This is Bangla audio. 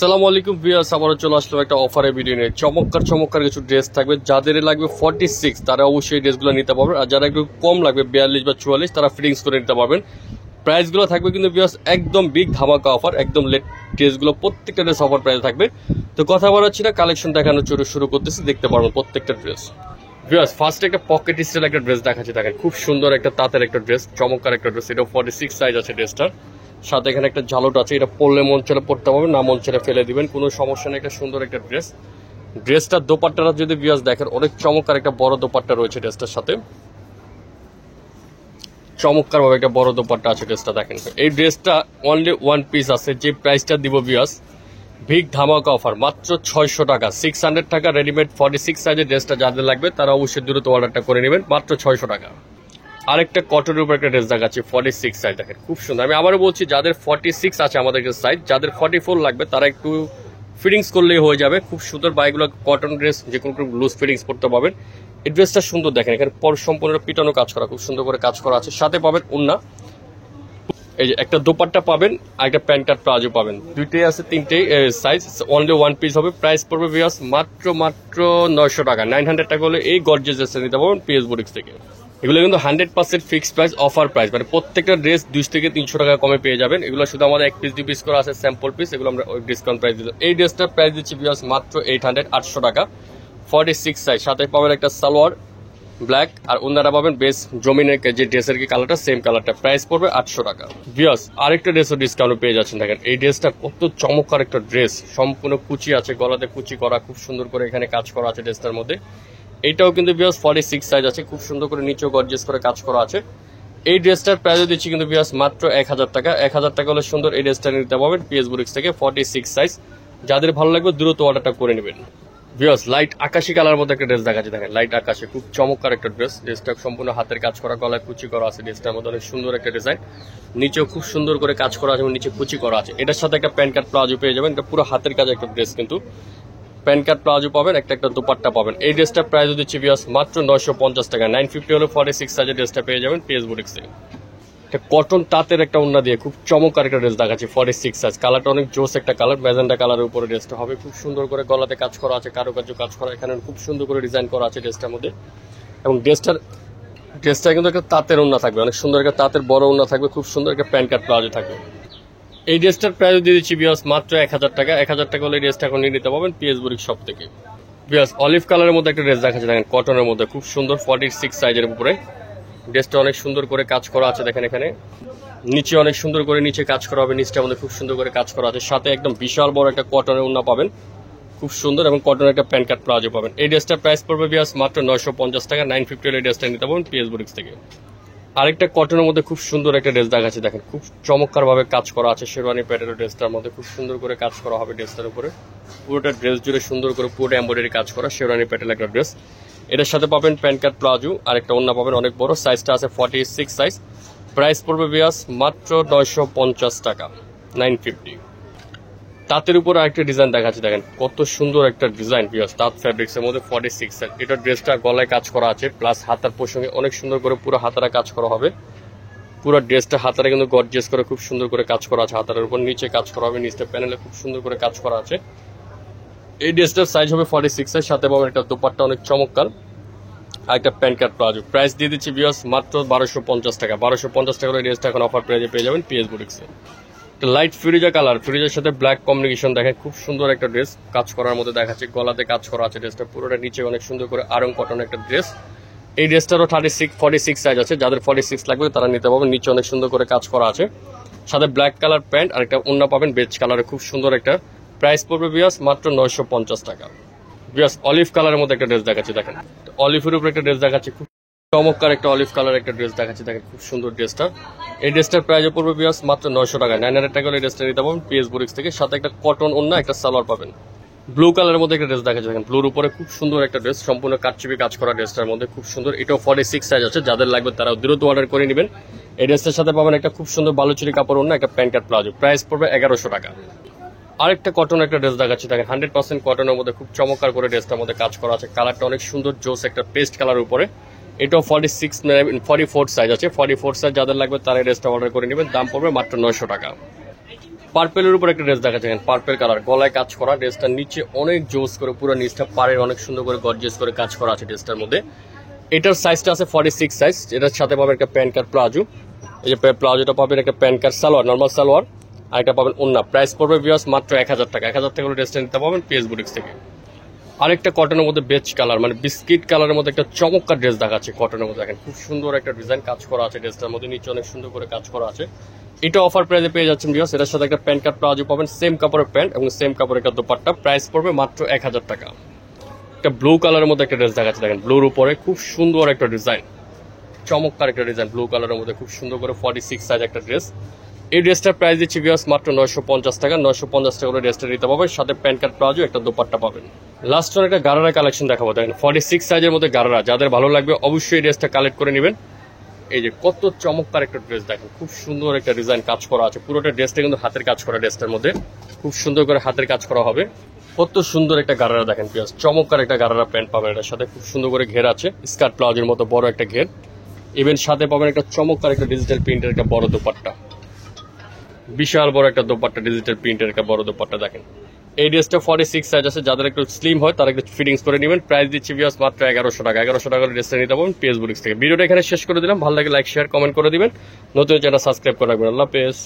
সালামু আলাইকুম ভিউয়ার্স, আবারও চলে আসলাম একটা অফারের ভিডিও নিয়ে। চমৎকার চমৎকার কিছু ড্রেস থাকবে। যাদের লাগবে 46 তারা অবশ্যই ড্রেসগুলো নিতে পারবেন, আর যারা একটু কম লাগবে 42 বা 44 তারা ফিটিংস করে নিতে পারবেন। প্রাইসগুলো থাকবে কিন্তু ভিউয়ার্স একদম বিগ ধামাকা অফার, একদম লেট ড্রেসগুলো প্রত্যেকটা ড্রেস অফার প্রাইসে থাকবে। তো কথা বলাচ্ছি না, কালেকশন দেখানো শুরু করতেছি, দেখতে পারবেন প্রত্যেকটা ড্রেস। ভিউয়ার্স ফার্স্ট একটা পকেট স্টাইল একটা ড্রেস দেখাচ্ছি, দেখেন খুব সুন্দর একটা তাঁতের একটা ড্রেস, চমৎকার একটা ড্রেস। এটা 46 সাইজ আছে ড্রেসটার, সাথে এখানে একটা ঝালট আছে। এটা পরলে মন চলে পড়তে পারবেন, না মন চলে ফেলে দিবেন, কোনো সমস্যা নেই। একটা সুন্দর একটা ড্রেস। ড্রেসটার দোপাট্টাটা যদি ভিউয়ার্স দেখেন, অনেক চমৎকার একটা বড় দোপাট্টা রয়েছে ড্রেসটার সাথে, চমৎকার ভাবে একটা বড় দোপাট্টা আছে ড্রেসটা। দেখেন এই ড্রেসটা অনলি ওয়ান পিস আছে, যে প্রাইসটা দিব ভিউয়ার্স বিগ ধামাকা অফার, মাত্র 600 টাকা, 600 টাকা রেডিমেড 46 সাইজের ড্রেসটা যাদের লাগবে তারা অবশ্যই দ্রুত অর্ডারটা করে নেবেন, মাত্র 600 টাকা। আরেকটা কটনের উপর একটা ড্রেস দেখাচ্ছি 46 সাইজ, দেখেন খুব সুন্দর। আমি আবারও বলছি, যাদের 46 আছে আমাদের কাছে সাইজ, যাদের 44 লাগবে তারা একটু ফিটিংস করলেই হয়ে যাবে। খুব সুন্দর বাইকগুলো কটন ড্রেস, যে কোনো লুজ ফিটিংস করতে পারবেন। এই ড্রেসটা সুন্দর, দেখেন এখানে পর সম্পূর্ণ পিটানো কাজ করা, খুব সুন্দর করে কাজ করা আছে। সাথে পাবেন ওন্না, এই যে একটা দোপাট্টা পাবেন, আর একটা প্যান্ট কাট প্লাজো পাবেন। দুইটাই আছে, তিনটেই সাইজ, অনলি ওয়ান পিস হবে। প্রাইস পড়বে ভিউয়ার্স মাত্র 900 টাকা, 900 টাকা হলে এই গর্জিয়াস ড্রেসটা নিতে পারবেন পিএস বুটিক্স থেকে। এগুলো কিন্তু 100% ফিক্সড প্রাইস, অফার প্রাইস, মানে প্রত্যেকটা ড্রেস 200 থেকে 300 টাকা কমে পেয়ে যাবেন। এগুলো শুধু আমাদের 1 পিস 2 পিস করে আছে স্যাম্পল পিস, এগুলো আমরা ডিসকাউন্ট প্রাইস দিচ্ছি। এই ড্রেসটার প্রাইস দিচ্ছি ভিউয়ার্স মাত্র 800 টাকা, 46 সাইজ। সাথে পাবেন একটা সালোয়ার ব্ল্যাক, আর ওনারা পাবেন বেস জমিনের যে ড্রেসের কি কালারটা সেম কালারটা। প্রাইস পড়বে 800 টাকা। ভিউয়ার্স আরেকটা ড্রেসও ডিসকাউন্ট পেয়ে যাচ্ছেন। দেখেন এই ড্রেসটা কত চমৎকার একটা ড্রেস, সম্পূর্ণ কুচি আছে, গলাতে কুচি করা, খুব সুন্দর করে এখানে কাজ করা আছে ড্রেসটার মধ্যে। এটাও কিন্তু ভিউয়ার্স 46 সাইজ আছে, খুব সুন্দর করে নিচেও গর্জিয়াস করে কাজ করা আছে। এই ড্রেসটার প্রাইস দিচ্ছি কিন্তু ভিউয়ার্স মাত্র 1000 টাকা। 1000 টাকা হলে সুন্দর এই ড্রেসটা নিতে পারবেন পিএস বুটিক্স থেকে, 46 সাইজ। যাদের ভালো লাগবে দ্রুত অর্ডারটা করে নেবেন। ভিউয়ার্স লাইট আকাশি কালার মধ্যে একটা ড্রেস দেখাচ্ছি, দেখেন লাইট আকাশি, খুব চমৎকার একটা ড্রেস। ড্রেসটা সম্পূর্ণ হাতের কাজ করা, গলায় কুচি করা আছে। ড্রেসটার মধ্যে অনেক সুন্দর একটা ডিজাইন, নিচেও খুব সুন্দর করে কাজ করা আছে এবং নিচে কুচি করা আছে। এটার সাথে একটা প্যান্ট কাট প্লাজো পেয়ে যাবেন, এটা পুরো হাতের কাজ একটা ড্রেস, কিন্তু প্যান্ট কাট প্লাজো পাবেন, একটা দোপাট্টা পাবেন। এই ড্রেসটার প্রাইস দিচ্ছি ভিউয়ার্স মাত্র 950 টাকা, 950 হলে 46 সাইজের ড্রেসটা পেয়ে যাবেন পিএস বুটিক্স থেকে। একটা কটন তাঁতের একটা ওন্না দিয়ে খুব চমৎকার একটা ড্রেস দেখাচ্ছি 46 সাইজ। কালারটা অনেক জোস একটা কালার, ম্যাজেন্ডা কালারের উপরে ড্রেসটা হবে। খুব সুন্দর করে গলাতে কাজ করা আছে, কারুকার্য কাজ করা, এখানে খুব সুন্দর করে ডিজাইন করা আছে ড্রেসটার মধ্যে। এবং ড্রেসটা কিন্তু একটা তাঁতের ওন্না থাকবে, অনেক সুন্দর একটা তাঁতের বড় ওন্না থাকবে, খুব সুন্দর একটা প্যান্ট কাট প্লাজো থাকবে। এই ড্রেসটার প্রাইস দিয়ে দিচ্ছি ভিউয়ার্স মাত্র 1000 টাকা। 1000 টাকা হলে এই ড্রেসটা এখন নিয়ে নিতে পারবেন পিএস বুটিক শপ থেকে। ভিউয়ার্স অলিভ কালারের মধ্যে একটা ড্রেস দেখাচ্ছে, দেখেন কটনের মধ্যে, খুব সুন্দর 46 সাইজের উপরে। ড্রেসটা অনেক সুন্দর করে কাজ করা আছে, দেখেন এখানে নিচে অনেক সুন্দর করে নিচে কাজ করা হবে, নিচটার মধ্যে খুব সুন্দর করে কাজ করা আছে। সাথে একদম বিশাল বড় একটা কটনের ওন্না পাবেন, খুব সুন্দর, এবং কটনের একটা প্যান্ট কাট প্লাজো পাবেন। এই ড্রেসটার প্রাইস পড়বে ভিউয়ার্স মাত্র 950 টাকা, 950 হলে এই ড্রেসটা নিতে পারবেন পিএস বুটিক্স থেকে। আরেকটা কটনের মধ্যে খুব সুন্দর একটা ড্রেস দেখাচ্ছে, দেখেন খুব চমৎকার ভাবে কাজ করা আছে। শেরওয়ানি প্যাটার্নের ড্রেসটার মধ্যে খুব সুন্দর করে কাজ করা হবে ড্রেসটার উপরে, পুরোটা ড্রেস জুড়ে সুন্দর করে পুরোটা এমব্রয়ডারি কাজ করা শেরওয়ানি প্যাটার্নের একটা ড্রেস। এটার সাথে পাবেন প্যান্ট কাট প্লাজো, আর একটা ওন্না পাবেন অনেক বড়, সাইজটা আছে 46 সাইজ। প্রাইস পড়বে ভিউয়ার্স মাত্র 950 টাকা, 950। তাঁতের উপর আরেকটা ডিজাইন দেখাচ্ছে, দেখেন কত সুন্দর একটা ডিজাইন ভিউয়ার্স, তাঁত ফ্যাব্রিক্সের মধ্যে 46 সাইজ। এটা ড্রেসটা গলায় কাজ করা আছে, প্লাস হাতার প্রসঙ্গে অনেক সুন্দর করে পুরো হাতারা কাজ করা হবে। পুরো ড্রেসটা হাতারে কিন্তু গর্জিয়াস করে খুব সুন্দর করে কাজ করা আছে, হাতারের উপর নিচে কাজ করা হবে, নিচে প্যানেলে খুব সুন্দর করে কাজ করা আছে। এই ড্রেসটার সাইজ হবে 46 সাইজ, সাথে পাবেন একটা দোপাট্টা অনেক চমৎকার, আর একটা প্যান্ট কাট প্লাজো। প্রাইস দিয়ে দিচ্ছি ভিউয়ার্স মাত্র 1250 টাকা। 1250 টাকা করে ড্রেসটা এখন অফার প্রাইজে পেয়ে যাবেন পিএস বুটিক্সে। লাইট ফিরোজা কালার, ফিরোজার সাথে ব্ল্যাক কম্বিনেশন, দেখেন খুব সুন্দর একটা ড্রেস, কাজ করার মধ্যে দেখাচ্ছে, গলাতে কাজ করা আছে ড্রেসটা পুরোটা, নিচে অনেক সুন্দর করে আরং কটন একটা ড্রেস। এই ড্রেসটারও 46 সাইজ আছে, যাদের 46 লাগবে তারা নিতে পারবেন। নিচে অনেক সুন্দর করে কাজ করা আছে, সাথে ব্ল্যাক কালার প্যান্ট আর একটা ওন্না পাবেন বেজ কালারে, খুব সুন্দর একটা। প্রাইস পড়বে ভিউয়ার্স মাত্র 950 টাকা। ভিউয়ার্স অলিভ কালারের মধ্যে একটা ড্রেস দেখাচ্ছি, দেখেন অলিভের উপর একটা ড্রেস দেখাচ্ছি, খুব চমৎকার একটা অলিভ কালার একটা ড্রেস দেখাচ্ছি, দেখেন খুব সুন্দর ড্রেসটা। এই ড্রেসটার প্রাইস পড়বে ভিউয়ার্স মাত্র 900 টাকা, 900 টাকা হলে এই ড্রেসটা নিতে পারবেন পিএস বুটিক্স থেকে। সাথে একটা কটন ওন্না, একটা সালোয়ার পাবেন। ব্লু কালারের মধ্যে একটা ড্রেস দেখাচ্ছে, দেখেন ব্লুর উপরে খুব সুন্দর একটা ড্রেস, সম্পূর্ণ কাটচিপি কাজ করা ড্রেসটার মধ্যে, খুব সুন্দর। এটাও 46 সাইজ আছে, যাদের লাগবে তারা দ্রুত অর্ডার করে নেবেন। এই ড্রেসটার সাথে পাবেন একটা খুব সুন্দর বালুচুরি কাপড় ওন্না, একটা প্যান্ট কাট প্লাজো। প্রাইস পড়বে 1100 টাকা। আরেকটা কটন একটা ড্রেস দেখাচ্ছি, দেখেন 100% কটনের মধ্যে খুব চমৎকার করে ড্রেসটার মধ্যে কাজ করা আছে। কালারটা অনেক সুন্দর জোস একটা পেস্ট কালার উপরে। এটাও 44 সাইজ আছে, 44 সাইজ যাদের লাগবে তারা এই ড্রেসটা অর্ডার করে নেবেন। দাম পড়বে মাত্র 900 টাকা। পার্পেলের উপর একটা ড্রেস দেখা যায়, পার্পেল কালার, গলায় কাজ করা, ড্রেসটার নিচে অনেক জোস করে পুরো নিচটা পাড়ের অনেক সুন্দর করে গর্জিয়াস করে কাজ করা আছে ড্রেসটার মধ্যে। এটার সাইজটা আছে 46 সাইজ। এটার সাথে পাবেন একটা প্যান্ট কার্ড প্লাজো, এই যে প্লাজোটা পাবেন একটা প্যান্ট কার্ড সালোয়ার, নর্মাল সালোয়ার, আর এটা পাবেন ওন্না। প্রাইস পড়বে ভিউয়ার্স মাত্র 1000 টাকা। 1000 টাকা করে ড্রেসটা নিতে পাবেন পিএস বুটিক্স থেকে। আরেকটা কটনের মধ্যে বেজ কালার মানে বিস্কিট কালারের মধ্যে একটা চমৎকার ড্রেস দেখাচ্ছে কটনের মধ্যে। দেখেন খুব সুন্দর একটা ডিজাইন কাজ করা আছে ড্রেসটার মধ্যে, নিচে অনেক সুন্দর করে কাজ করা আছে। এটা অফার প্রাইসে পেয়ে যাচ্ছেন ভিউয়ার্স। এটার সাথে একটা প্যান্ট কার্ড প্লাজো পাবেন, সেম কাপড়ের প্যান্ট এবং সেম কাপড়ের একটা দোপাট্টা। প্রাইস পড়বে মাত্র 1000 টাকা। একটা ব্লু কালারের মধ্যে একটা ড্রেস দেখাচ্ছে, দেখেন ব্লুর উপরে খুব সুন্দর একটা ডিজাইন, চমৎকার একটা ডিজাইন ব্লু কালারের মধ্যে খুব সুন্দর করে 46 সাইজ একটা ড্রেস। এই ড্রেসটার প্রাইস দিচ্ছি ভিউয়ার্স মাত্র 950 টাকা। 950 টাকা করে ড্রেসটা নিতে পারবেন, সাথে প্যান্ট কার্ড প্লাজো একটা দোপাট্টা পাবেন। লাস্ট ওয়ান একটা গারারা কালেকশন দেখাবো, দেখেন 46 সাইজের মধ্যে গারারা, যাদের ভালো লাগবে অবশ্যই এই ড্রেসটা কালেক্ট করে নেবেন। এই যে কত চমৎকার একটা ড্রেস, দেখেন খুব সুন্দর একটা ডিজাইন কাজ করা আছে। পুরোটা ড্রেসটা কিন্তু হাতের কাজ করা, ড্রেসটার মধ্যে খুব সুন্দর করে হাতের কাজ করা হবে। কত সুন্দর একটা গারারা দেখেন ভিউয়ার্স, চমৎকার একটা গারারা প্যান্ট পাবেন। এটার সাথে খুব সুন্দর করে ঘের আছে, স্কার্ট প্লাজোর মতো বড় একটা ঘের। ইভেন সাথে পাবেন একটা চমৎকার একটা ডিজিটাল প্রিন্টের একটা বড় দোপাট্টা, বিশাল বড় একটা দোপাট্টা, ডিজিটাল প্রিন্টের একটা বড় দোপাট্টা। দেখেন এই ড্রেসটা 46 সাইজ আছে, যাদের একটু স্লিম হয় তারা একটু ফিটিংস করে নেবেন। প্রাইস দিচ্ছি ভিউয়ার্স মাত্র 1100 টাকা। 1100 টাকা ড্রেসটা নিতে পারবেন পিএস বুটিক্স থেকে। ভিডিওটা এখানে শেষ করে দিলাম, ভালো লাগে লাইক শেয়ার কমেন্ট করে দিবেন, নতুন চ্যানেল সাবস্ক্রাইব করে রাখবেন। আল্লাহ হাফেজ।